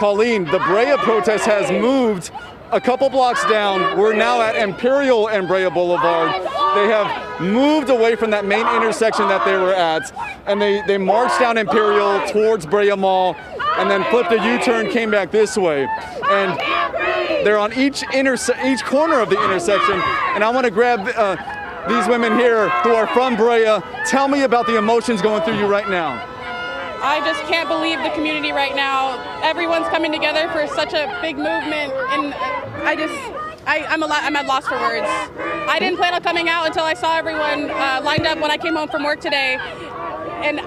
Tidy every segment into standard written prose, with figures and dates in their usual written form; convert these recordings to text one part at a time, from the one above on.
Colleen, the Brea protest has moved a couple blocks down. We're now at Imperial and Brea Boulevard. They have moved away from that main intersection that they were at, and they marched down Imperial towards Brea Mall, and then flipped a U-turn, came back this way. And they're on each corner of the intersection, and I want to grab these women here who are from Brea. Tell me about the emotions going through you right now. I just can't believe the community right now. Everyone's coming together for such a big movement, and I'm at loss for words. I didn't plan on coming out until I saw everyone lined up when I came home from work today, and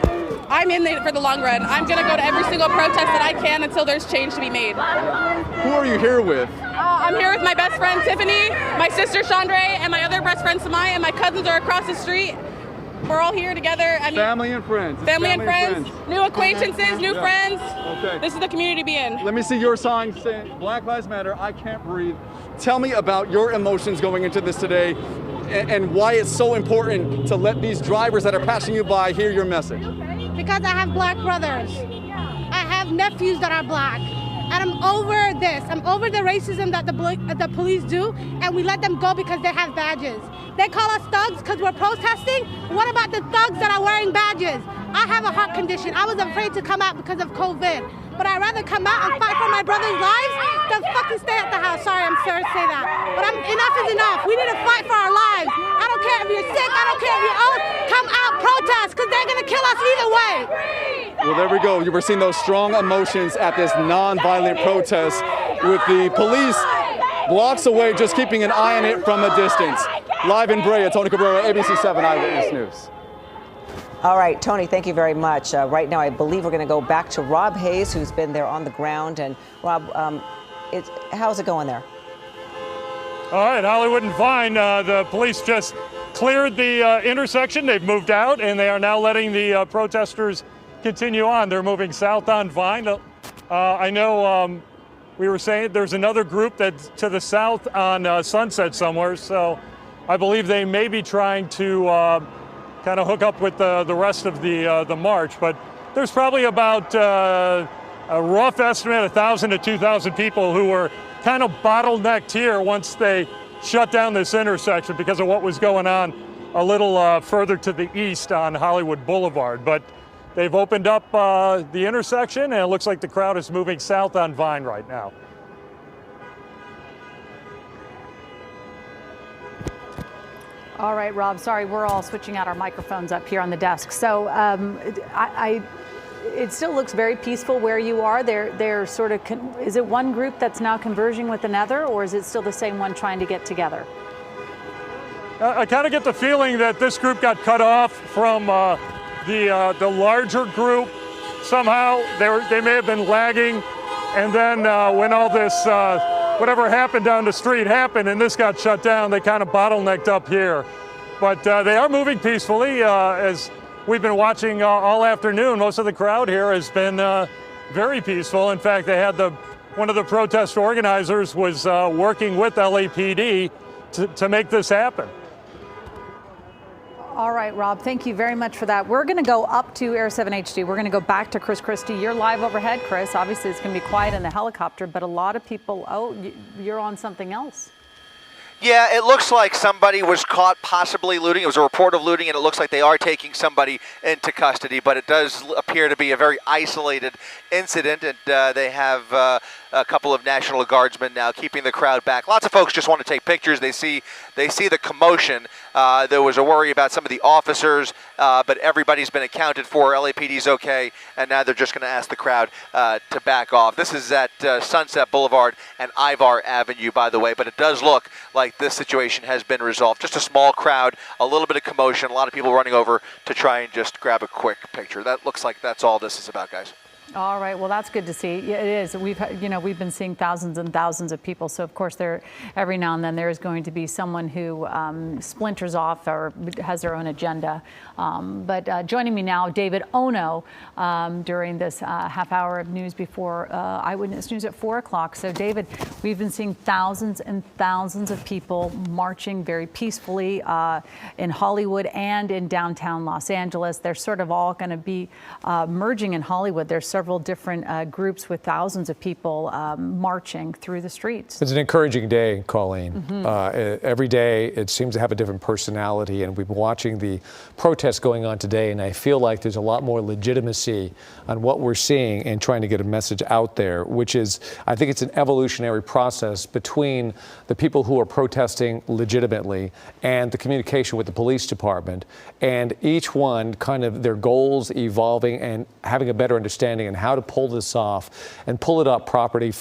I'm in it for the long run. I'm going to go to every single protest that I can until there's change to be made. Who are you here with? I'm here with my best friend Tiffany, my sister Chandra, and my other best friend Samaya, and my cousins are across the street. We're all here together. I mean, family and friends. Family and friends. New acquaintances, new friends. Okay. This is the community to be in. Let me see your sign saying Black Lives Matter, I can't breathe. Tell me about your emotions going into this today and why it's so important to let these drivers that are passing you by hear your message. Because I have black brothers. I have nephews that are black. And I'm over this. I'm over the racism that the police do, and we let them go because they have badges. They call us thugs because we're protesting. What about the thugs that are wearing badges? I have a heart condition. I was afraid to come out because of COVID. But I'd rather come out and fight for my brother's lives than fucking stay at the house. Sorry, I'm sorry to say that. But enough is enough. We need to fight for our lives. I don't care if you're sick. I don't care if you're old. Come out, protest, because they're going to kill us either way. Well, there we go. You were seeing those strong emotions at this non-violent protest with the police blocks away, just keeping an eye on it from a distance. Live in Brea, Tony Cabrera, ABC 7 Eyewitness News. All right, Tony, thank you very much. Right now, I believe we're going to go back to Rob Hayes, who's been there on the ground. And Rob, how's it going there? All right, Hollywood and Vine, the police just cleared the intersection. They've moved out, and they are now letting the protesters continue on. They're moving south on Vine. I know we were saying there's another group that's to the south on Sunset somewhere, so I believe they may be trying to kind of hook up with the rest of the march. But there's probably about a rough estimate, 1,000 to 2,000 people who were kind of bottlenecked here once they shut down this intersection because of what was going on a little further to the east on Hollywood Boulevard. But they've opened up the intersection, and it looks like the crowd is moving south on Vine right now. All right, Rob, sorry, we're all switching out our microphones up here on the desk. So it still looks very peaceful where you are. They're sort of, is it one group that's now converging with another, or is it still the same one trying to get together? I kind of get the feeling that this group got cut off from the larger group. Somehow they may have been lagging, and then when all this whatever happened down the street happened and this got shut down, they kind of bottlenecked up here. But they are moving peacefully. As we've been watching all afternoon, most of the crowd here has been very peaceful. In fact, they had one of the protest organizers was working with LAPD to make this happen. All right, Rob, thank you very much for that. We're going to go up to Air 7 HD. We're going to go back to Chris Christie. You're live overhead, Chris. Obviously, it's going to be quiet in the helicopter, but a lot of people, you're on something else. Yeah, it looks like somebody was caught possibly looting. It was a report of looting, and it looks like they are taking somebody into custody, but it does appear to be a very isolated incident, and they have a couple of National Guardsmen now keeping the crowd back. Lots of folks just want to take pictures. They see the commotion. There was a worry about some of the officers, but everybody's been accounted for. LAPD's okay, and now they're just going to ask the crowd to back off. This is at Sunset Boulevard and Ivar Avenue, by the way, but it does look like this situation has been resolved. Just a small crowd, a little bit of commotion, a lot of people running over to try and just grab a quick picture. That looks like that's all this is about, guys. All right, well, that's good to see. Yeah, it is. We've been seeing thousands and thousands of people. So, of course, every now and then there is going to be someone who splinters off or has their own agenda. But joining me now, David Ono, during this half hour of news before Eyewitness News at 4 o'clock. So, David, we've been seeing thousands and thousands of people marching very peacefully in Hollywood and in downtown Los Angeles. They're sort of all going to be merging in Hollywood. There's several different groups with thousands of people marching through the streets. It's an encouraging day, Colleen. Every day it seems to have a different personality, and we've been watching the protests going on today, and I feel like there's a lot more legitimacy on what we're seeing and trying to get a message out there, which is, I think it's an evolutionary process between the people who are protesting legitimately and the communication with the police department, and each one kind of their goals evolving and having a better understanding on how to pull this off and pull it up properly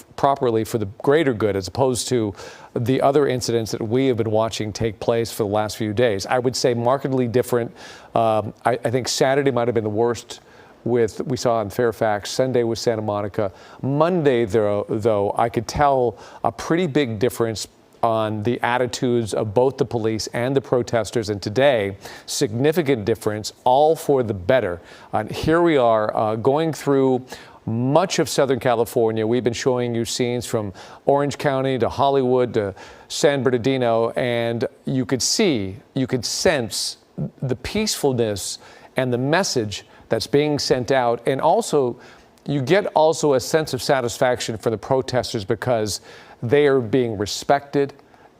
for the greater good, as opposed to the other incidents that we have been watching take place for the last few days. I would say markedly different. I think Saturday might have been the worst we saw in Fairfax. Sunday was Santa Monica. Monday, though, I could tell a pretty big difference on the attitudes of both the police and the protesters. And today, significant difference, all for the better. Here we are going through much of Southern California. We've been showing you scenes from Orange County to Hollywood to San Bernardino, and you could sense the peacefulness and the message that's being sent out. And also, you get also a sense of satisfaction for the protesters because they are being respected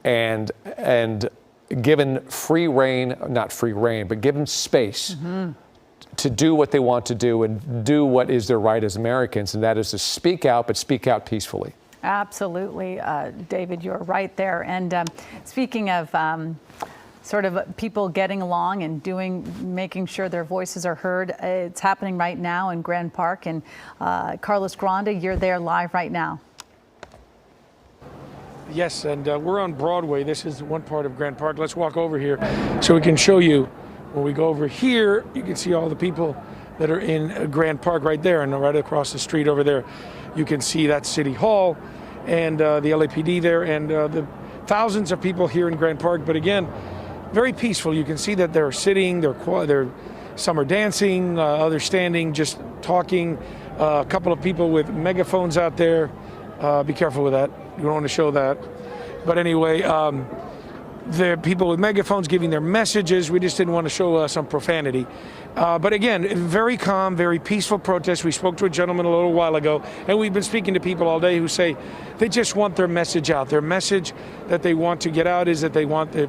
and given free rein, not free rein, but given space to do what they want to do and do what is their right as Americans, and that is to speak out, but speak out peacefully. Absolutely, David, you're right there. And speaking of sort of people getting along and making sure their voices are heard, it's happening right now in Grand Park. And Carlos Granda, you're there live right now. Yes, and we're on Broadway. This is one part of Grand Park. Let's walk over here so we can show you. When we go over here, you can see all the people that are in Grand Park right there, and right across the street over there, you can see that City Hall and the LAPD there, and the thousands of people here in Grand Park. But again, very peaceful. You can see that they're sitting, some are dancing, others standing, just talking. A couple of people with megaphones out there. Be careful with that. You don't want to show that. But anyway, the people with megaphones giving their messages. We just didn't want to show some profanity. But again, very calm, very peaceful protest. We spoke to a gentleman a little while ago, and we've been speaking to people all day who say they just want their message out. Their message that they want to get out is that they want the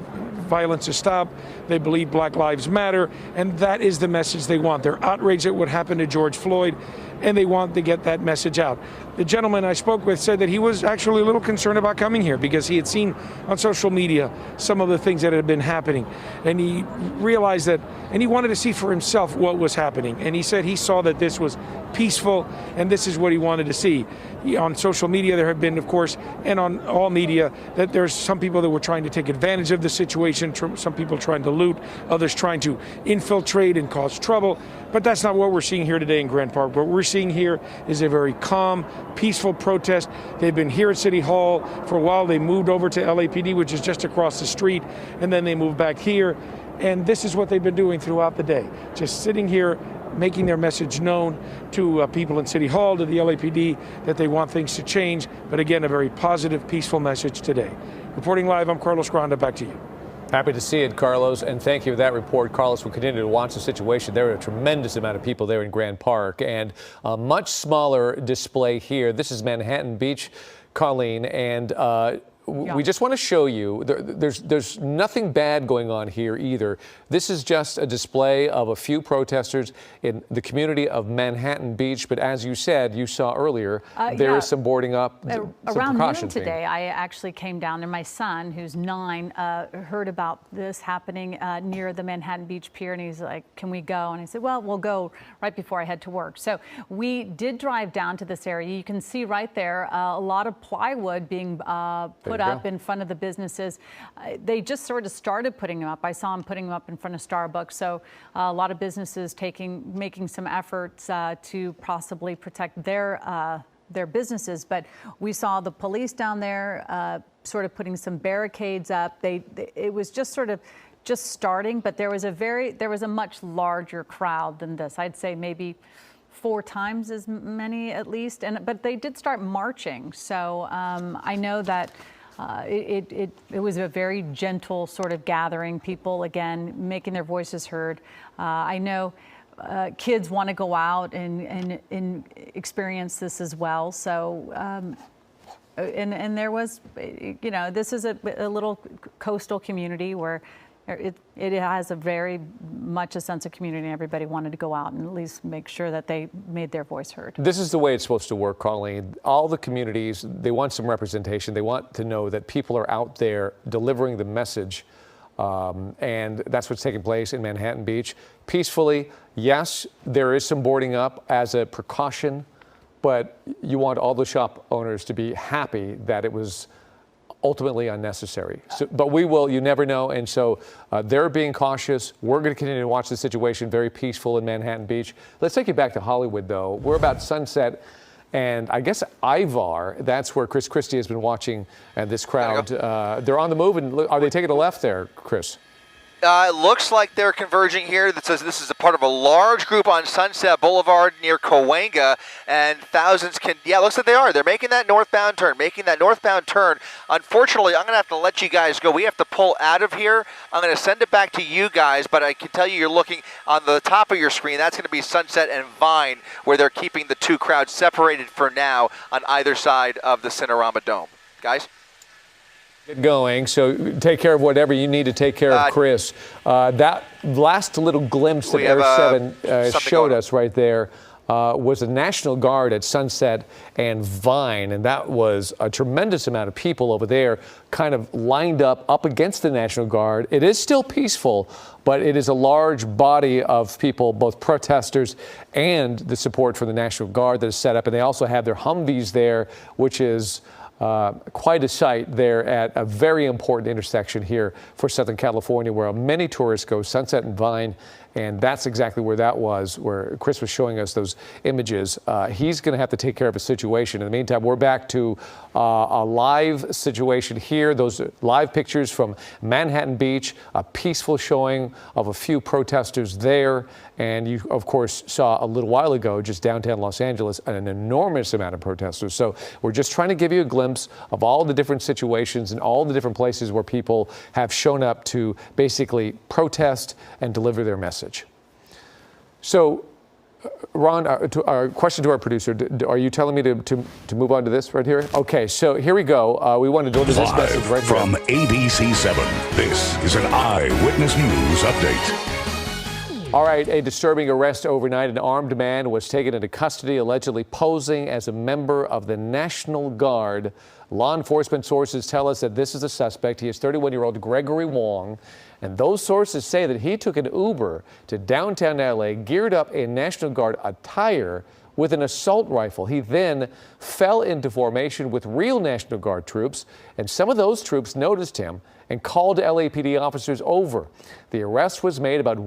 violence to stop. They believe Black Lives Matter, and that is the message they want. They're outraged at what happened to George Floyd, and they want to get that message out. The gentleman I spoke with said that he was actually a little concerned about coming here because he had seen on social media some of the things that had been happening, and he realized that, and he wanted to see for himself what was happening. And he said he saw that this was peaceful, and this is what he wanted to see. On social media, there have been, of course, and on all media, that there's some people that were trying to take advantage of the situation, some people trying to loot, others trying to infiltrate and cause trouble. But that's not what we're seeing here today in Grand Park. What we're seeing here is a very calm, peaceful protest. They've been here at City Hall for a while. They moved over to LAPD, which is just across the street, and then they moved back here. And this is what they've been doing throughout the day, just sitting here, making their message known to people in City Hall, to the LAPD, that they want things to change. But again, a very positive, peaceful message today. Reporting live, I'm Carlos Granda. Back to you. Happy to see it, Carlos, and thank you for that report. Carlos will continue to watch the situation. There are a tremendous amount of people there in Grand Park, and a much smaller display here. This is Manhattan Beach, Colleen, and we just want to show you there's nothing bad going on here either. This is just a display of a few protesters in the community of Manhattan Beach. But as you said, you saw earlier, there is some boarding up. Around noon today, I actually came down there. My son, who's 9, heard about this happening near the Manhattan Beach Pier, and he's like, "Can we go?" And I said, "Well, we'll go right before I head to work." So we did drive down to this area. You can see right there a lot of plywood being put up in front of the businesses. They just sort of started putting them up. I saw them putting them up in front of Starbucks. So a lot of businesses making some efforts to possibly protect their businesses. But we saw the police down there sort of putting some barricades up. It was just sort of starting, but there was a much larger crowd than this. I'd say maybe 4 times as many at least. But they did start marching. So I know that it was a very gentle sort of gathering, people again making their voices heard. I know kids want to go out and experience this as well. So, and there was, this is a little coastal community where it has a very much a sense of community, and everybody wanted to go out and at least make sure that they made their voice heard. This is the way it's supposed to work, Colleen. All the communities, they want some representation. They want to know that people are out there delivering the message. And that's what's taking place in Manhattan Beach. Peacefully, yes, there is some boarding up as a precaution, but you want all the shop owners to be happy that it was ultimately unnecessary. So, but we will, you never know, and so they're being cautious. We're going to continue to watch the situation, very peaceful in Manhattan Beach. Let's take you back to Hollywood, though. We're about sunset, and I guess Ivar, that's where Chris Christie has been watching this crowd. They're on the move, and are they taking a left there, Chris? It looks like they're converging here. That says this is a part of a large group on Sunset Boulevard near Cahuenga, and thousands can, yeah, it looks like they are. They're making that northbound turn, Unfortunately, I'm going to have to let you guys go. We have to pull out of here. I'm going to send it back to you guys, but I can tell you, you're looking on the top of your screen. That's going to be Sunset and Vine, where they're keeping the two crowds separated for now on either side of the Cinerama Dome. Guys? Get going, so take care of whatever you need to take care of, Chris. That last little glimpse that Air 7 showed us right there was the National Guard at Sunset and Vine, and that was a tremendous amount of people over there kind of lined up against the National Guard. It is still peaceful, but it is a large body of people, both protesters and the support for the National Guard that is set up, and they also have their Humvees there, which is quite a sight there at a very important intersection here for Southern California, where many tourists go, Sunset and Vine, and that's exactly where that was, where Chris was showing us those images. He's going to have to take care of a situation. In the meantime, we're back to a live situation here. Those live pictures from Manhattan Beach, a peaceful showing of a few protesters there. And you, of course, saw a little while ago, just downtown Los Angeles, an enormous amount of protesters. So we're just trying to give you a glimpse of all the different situations and all the different places where people have shown up to basically protest and deliver their message. So, Ron, our question to our producer, are you telling me to move on to this right here? Okay, so here we go. We want to deliver this message right from ABC 7. This is an Eyewitness News update. All right, a disturbing arrest overnight. An armed man was taken into custody, allegedly posing as a member of the National Guard. Law enforcement sources tell us that this is a suspect. He is 31-year-old Gregory Wong, and those sources say that he took an Uber to downtown L.A., geared up in National Guard attire with an assault rifle. He then fell into formation with real National Guard troops, and some of those troops noticed him and called LAPD officers over. The arrest was made about